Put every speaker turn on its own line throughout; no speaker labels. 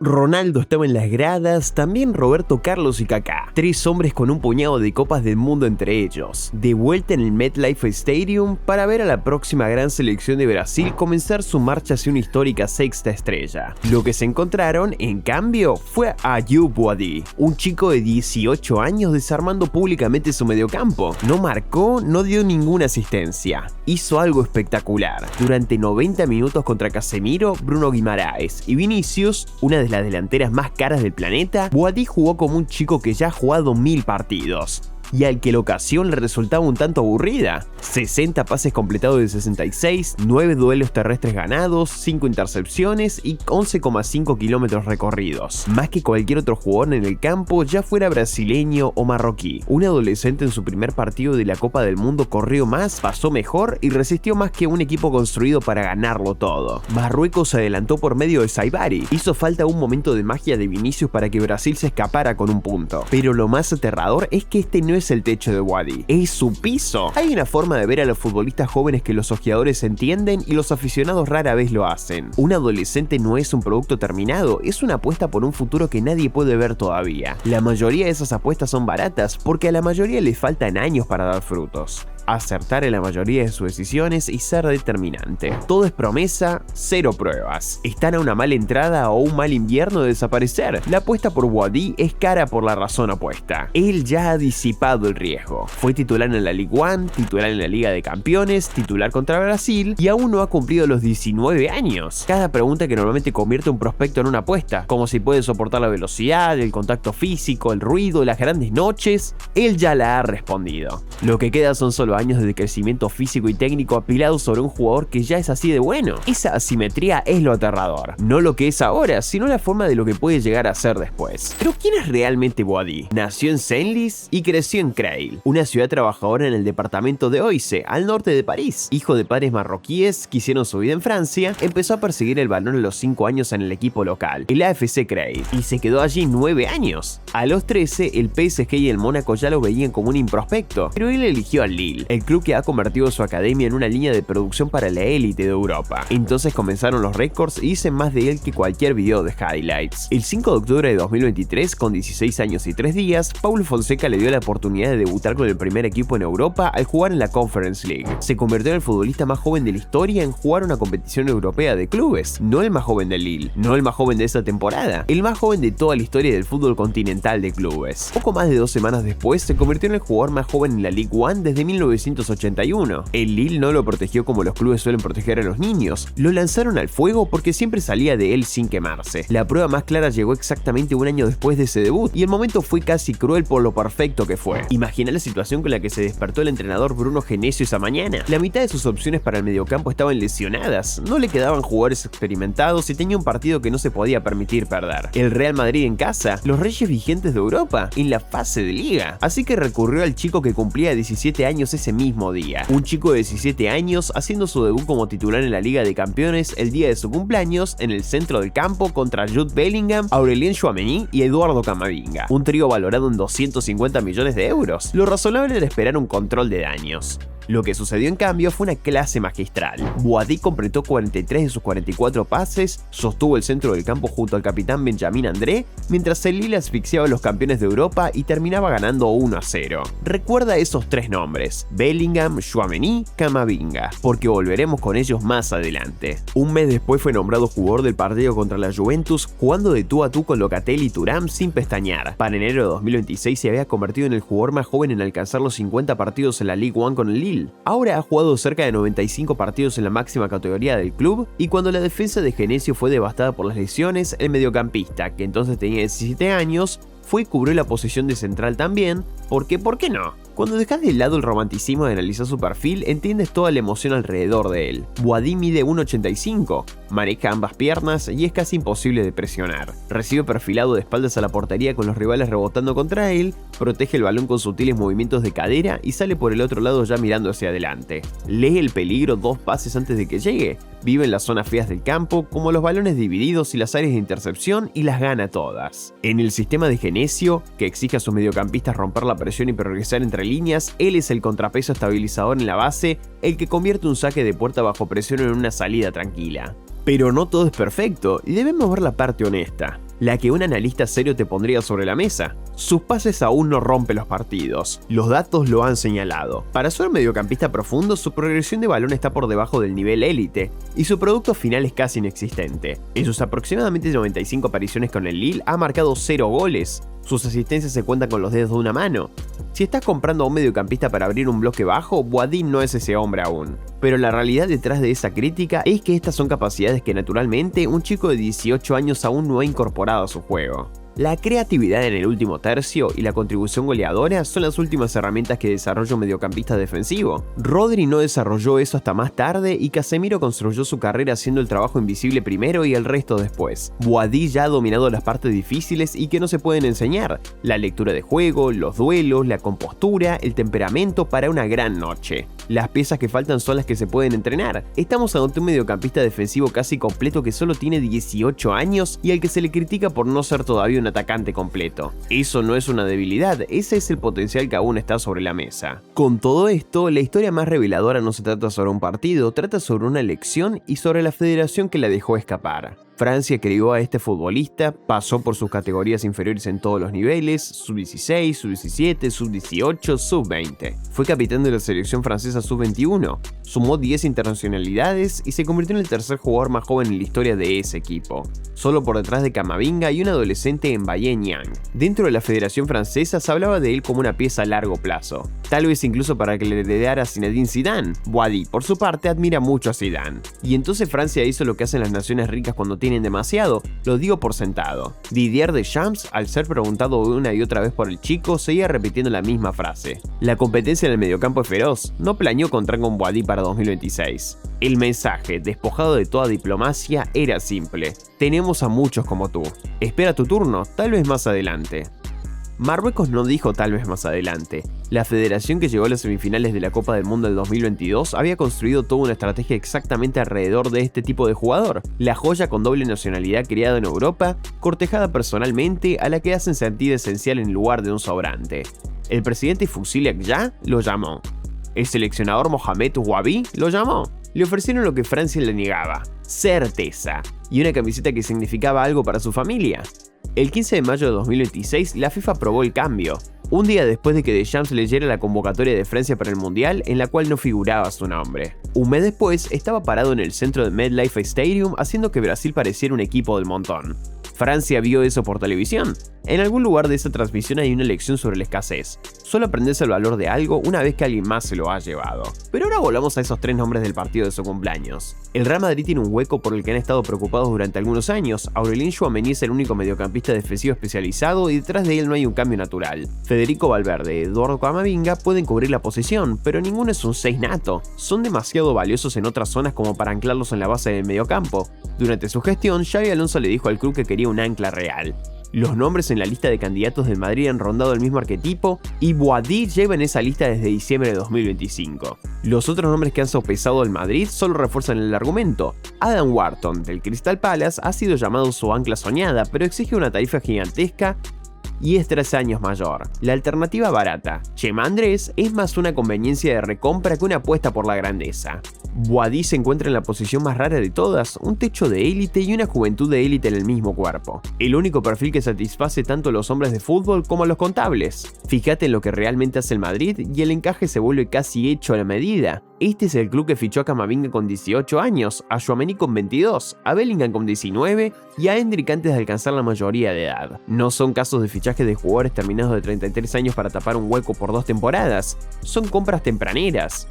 Ronaldo estaba en las gradas, también Roberto Carlos y Kaká, tres hombres con un puñado de copas del mundo entre ellos, de vuelta en el MetLife Stadium para ver a la próxima gran selección de Brasil comenzar su marcha hacia una histórica sexta estrella. Lo que se encontraron, en cambio, fue a Ayoub Wadih, un chico de 18 años desarmando públicamente su mediocampo. No marcó, no dio ninguna asistencia. Hizo algo espectacular. Durante 90 minutos contra Casemiro, Bruno Guimaraes y Vinicius, una de las delanteras más caras del planeta, Wadih jugó como un chico que ya ha jugado 1000 partidos. Y al que la ocasión le resultaba un tanto aburrida. 60 pases completados de 66, 9 duelos terrestres ganados, 5 intercepciones y 11,5 kilómetros recorridos. Más que cualquier otro jugador en el campo, ya fuera brasileño o marroquí. Un adolescente en su primer partido de la Copa del Mundo corrió más, pasó mejor y resistió más que un equipo construido para ganarlo todo. Marruecos se adelantó por medio de Saibari. Hizo falta un momento de magia de Vinicius para que Brasil se escapara con un punto. Pero lo más aterrador es que este no es el techo de Wadih, es su piso. Hay una forma de ver a los futbolistas jóvenes que los ojeadores entienden y los aficionados rara vez lo hacen. Un adolescente no es un producto terminado, es una apuesta por un futuro que nadie puede ver todavía. La mayoría de esas apuestas son baratas porque a la mayoría les faltan años para dar frutos. Acertar en la mayoría de sus decisiones y ser determinante. Todo es promesa, cero pruebas. Están a una mala entrada o un mal invierno de desaparecer. La apuesta por Wadih es cara por la razón opuesta. Él ya ha disipado el riesgo. Fue titular en la Ligue 1, titular en la Liga de Campeones, titular contra Brasil y aún no ha cumplido los 19 años. Cada pregunta que normalmente convierte un prospecto en una apuesta, como si puede soportar la velocidad, el contacto físico, el ruido, las grandes noches, él ya la ha respondido. Lo que queda son solo años de crecimiento físico y técnico apilados sobre un jugador que ya es así de bueno. Esa asimetría es lo aterrador, no lo que es ahora, sino la forma de lo que puede llegar a ser después. Pero ¿quién es realmente Wadih? Nació en Senlis y creció en Creil, una ciudad trabajadora en el departamento de Oise, al norte de París. Hijo de padres marroquíes que hicieron su vida en Francia, empezó a perseguir el balón a los 5 años en el equipo local, el AFC Creil, y se quedó allí 9 años. A los 13, el PSG y el Mónaco ya lo veían como un improspecto, pero él eligió al Lille, el club que ha convertido su academia en una línea de producción para la élite de Europa. Entonces comenzaron los récords y dicen más de él que cualquier video de highlights. El 5 de octubre de 2023, con 16 años y 3 días, Paulo Fonseca le dio la oportunidad de debutar con el primer equipo en Europa al jugar en la Conference League. Se convirtió en el futbolista más joven de la historia en jugar una competición europea de clubes. No el más joven del Lille, no el más joven de esa temporada, el más joven de toda la historia del fútbol continental de clubes. Poco más de 2 semanas después, se convirtió en el jugador más joven en la Ligue 1 desde 1981. El Lille no lo protegió como los clubes suelen proteger a los niños. Lo lanzaron al fuego porque siempre salía de él sin quemarse. La prueba más clara llegó exactamente un año después de ese debut y el momento fue casi cruel por lo perfecto que fue. Imagina la situación con la que se despertó el entrenador Bruno Genesio esa mañana. La mitad de sus opciones para el mediocampo estaban lesionadas, no le quedaban jugadores experimentados y tenía un partido que no se podía permitir perder. El Real Madrid en casa, los reyes vigentes de Europa, en la fase de liga. Así que recurrió al chico que cumplía 17 años ese mismo día. Un chico de 17 años haciendo su debut como titular en la Liga de Campeones el día de su cumpleaños en el centro del campo contra Jude Bellingham, Aurélien Tchouaméni y Eduardo Camavinga. Un trío valorado en 250 millones de euros. Lo razonable era esperar un control de daños. Lo que sucedió en cambio fue una clase magistral. Wadih completó 43 de sus 44 pases, sostuvo el centro del campo junto al capitán Benjamin André, mientras el Lille asfixiaba a los campeones de Europa y terminaba ganando 1-0. Recuerda esos 3 nombres: Bellingham, Tchouaméni, Camavinga, porque volveremos con ellos más adelante. Un mes después fue nombrado jugador del partido contra la Juventus, jugando de tú a tú con Locatelli y Thuram sin pestañear. Para enero de 2026 se había convertido en el jugador más joven en alcanzar los 50 partidos en la Ligue 1 con el Lille. Ahora ha jugado cerca de 95 partidos en la máxima categoría del club y cuando la defensa de Genesio fue devastada por las lesiones, el mediocampista, que entonces tenía 17 años, fue y cubrió la posición de central también, porque ¿por qué no? Cuando dejas de lado el romanticismo de analizar su perfil, entiendes toda la emoción alrededor de él. Wadih mide 1,85, maneja ambas piernas y es casi imposible de presionar. Recibe perfilado de espaldas a la portería con los rivales rebotando contra él, protege el balón con sutiles movimientos de cadera y sale por el otro lado ya mirando hacia adelante. Lee el peligro 2 pases antes de que llegue, vive en las zonas feas del campo, como los balones divididos y las áreas de intercepción, y las gana todas. En el sistema de Genesio, que exige a sus mediocampistas romper la presión y progresar entre líneas, él es el contrapeso estabilizador en la base, el que convierte un saque de puerta bajo presión en una salida tranquila. Pero no todo es perfecto y debemos ver la parte honesta. la que un analista serio te pondría sobre la mesa. Sus pases aún no rompen los partidos, los datos lo han señalado. Para ser mediocampista profundo, su progresión de balón está por debajo del nivel élite, y su producto final es casi inexistente. En sus aproximadamente 95 apariciones con el Lille ha marcado 0 goles, sus asistencias se cuentan con los dedos de una mano. Si estás comprando a un mediocampista para abrir un bloque bajo, Boadi no es ese hombre aún. Pero la realidad detrás de esa crítica es que estas son capacidades que naturalmente un chico de 18 años aún no ha incorporado a su juego. La creatividad en el último tercio y la contribución goleadora son las últimas herramientas que desarrolla un mediocampista defensivo. Rodri no desarrolló eso hasta más tarde y Casemiro construyó su carrera haciendo el trabajo invisible primero y el resto después. Boadi ya ha dominado las partes difíciles y que no se pueden enseñar: la lectura de juego, los duelos, la compostura, el temperamento para una gran noche. Las piezas que faltan son las que se pueden entrenar. Estamos ante un mediocampista defensivo casi completo que solo tiene 18 años y al que se le critica por no ser todavía un atacante completo. Eso no es una debilidad, ese es el potencial que aún está sobre la mesa. Con todo esto, la historia más reveladora no se trata sobre un partido, trata sobre una elección y sobre la federación que la dejó escapar. Francia crió a este futbolista, pasó por sus categorías inferiores en todos los niveles, sub-16, sub-17, sub-18, sub-20. Fue capitán de la selección francesa sub-21, sumó 10 internacionalidades y se convirtió en el tercer jugador más joven en la historia de ese equipo, solo por detrás de Camavinga y un adolescente en Mbaye Niang. Dentro de la Federación Francesa se hablaba de él como una pieza a largo plazo, tal vez incluso para que le heredara a Zinedine Zidane. Boadi, por su parte, admira mucho a Zidane. Y entonces Francia hizo lo que hacen las naciones ricas cuando tienen demasiado, lo digo por sentado. Didier Deschamps, al ser preguntado una y otra vez por el chico, seguía repitiendo la misma frase. La competencia en el mediocampo es feroz, no planeó contar con Boadi para 2026. El mensaje, despojado de toda diplomacia, era simple: tenemos a muchos como tú. Espera tu turno, tal vez más adelante. Marruecos no dijo tal vez más adelante. La federación que llegó a las semifinales de la Copa del Mundo del 2022 había construido toda una estrategia exactamente alrededor de este tipo de jugador, la joya con doble nacionalidad criada en Europa, cortejada personalmente, a la que hacen sentir esencial en lugar de un sobrante. El presidente Foussi Akja lo llamó. El seleccionador Mohamed Ouabi lo llamó. Le ofrecieron lo que Francia le negaba: certeza, y una camiseta que significaba algo para su familia. El 15 de mayo de 2026, la FIFA aprobó el cambio, un día después de que Deschamps leyera la convocatoria de Francia para el Mundial, en la cual no figuraba su nombre. Un mes después, estaba parado en el centro de MetLife Stadium haciendo que Brasil pareciera un equipo del montón. Francia vio eso por televisión. En algún lugar de esa transmisión hay una lección sobre la escasez. Solo aprendes el valor de algo una vez que alguien más se lo ha llevado. Pero ahora volvamos a esos 3 nombres del partido de su cumpleaños. El Real Madrid tiene un hueco por el que han estado preocupados durante algunos años. Aurelien Tchouaméni es el único mediocampista defensivo especializado y detrás de él no hay un cambio natural. Federico Valverde y Eduardo Camavinga pueden cubrir la posición, pero ninguno es un 6 nato. Son demasiado valiosos en otras zonas como para anclarlos en la base del mediocampo. Durante su gestión, Xabi Alonso le dijo al club que quería un ancla real. Los nombres en la lista de candidatos del Madrid han rondado el mismo arquetipo y Boadi lleva en esa lista desde diciembre de 2025. Los otros nombres que han sopesado al Madrid solo refuerzan el argumento. Adam Wharton, del Crystal Palace, ha sido llamado su ancla soñada, pero exige una tarifa gigantesca y es 3 años mayor. La alternativa barata, Chema Andrés, es más una conveniencia de recompra que una apuesta por la grandeza. Boadi se encuentra en la posición más rara de todas, un techo de élite y una juventud de élite en el mismo cuerpo. El único perfil que satisface tanto a los hombres de fútbol como a los contables. Fíjate en lo que realmente hace el Madrid y el encaje se vuelve casi hecho a la medida. Este es el club que fichó a Camavinga con 18 años, a Tchouaméni con 22, a Bellingham con 19 y a Endrick antes de alcanzar la mayoría de edad. No son casos de fichaje de jugadores terminados de 33 años para tapar un hueco por 2 temporadas, son compras tempraneras,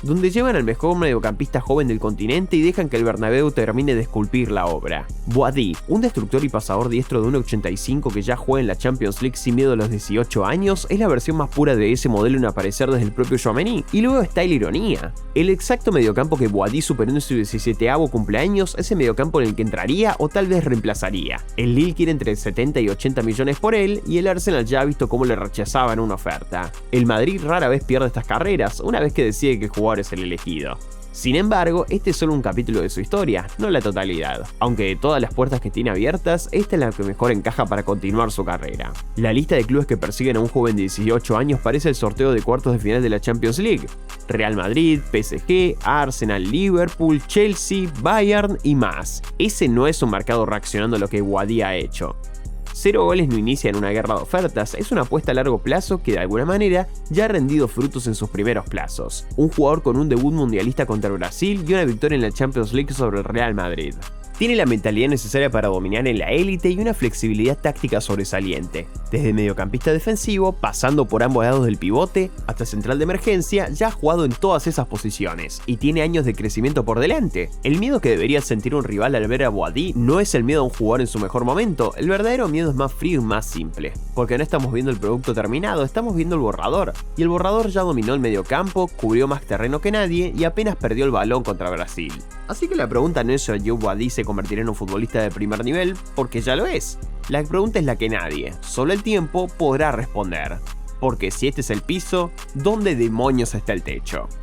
donde llevan al mejor mediocampista joven del continente y dejan que el Bernabéu termine de esculpir la obra. Boadi, un destructor y pasador diestro de 1,85 que ya juega en la Champions League sin miedo a los 18 años, es la versión más pura de ese modelo en aparecer desde el propio Tchouaméni. Y luego está la ironía. El exacto mediocampo que Boadi superó en su 17º cumpleaños es el mediocampo en el que entraría o tal vez reemplazaría. El Lille quiere entre 70 y 80 millones por él y el Arsenal ya ha visto cómo le rechazaban una oferta. El Madrid rara vez pierde estas carreras una vez que decide que jugador es el elegido. Sin embargo, este es solo un capítulo de su historia, no la totalidad. Aunque de todas las puertas que tiene abiertas, esta es la que mejor encaja para continuar su carrera. La lista de clubes que persiguen a un joven de 18 años parece el sorteo de cuartos de final de la Champions League. Real Madrid, PSG, Arsenal, Liverpool, Chelsea, Bayern y más. Ese no es un mercado reaccionando a lo que Wadi ha hecho. 0 goles no inicia en una guerra de ofertas, es una apuesta a largo plazo que de alguna manera ya ha rendido frutos en sus primeros plazos. Un jugador con un debut mundialista contra Brasil y una victoria en la Champions League sobre el Real Madrid. Tiene la mentalidad necesaria para dominar en la élite y una flexibilidad táctica sobresaliente. Desde mediocampista defensivo, pasando por ambos lados del pivote, hasta central de emergencia, ya ha jugado en todas esas posiciones y tiene años de crecimiento por delante. El miedo que debería sentir un rival al ver a Boadí no es el miedo a un jugador en su mejor momento, el verdadero miedo es más frío y más simple. Porque no estamos viendo el producto terminado, estamos viendo el borrador. Y el borrador ya dominó el mediocampo, cubrió más terreno que nadie y apenas perdió el balón contra Brasil. Así que la pregunta no es si Ayoub Boadí se convertirá en un futbolista de primer nivel, porque ya lo es. La pregunta es la que nadie, solo el tiempo, podrá responder. Porque si este es el piso, ¿dónde demonios está el techo?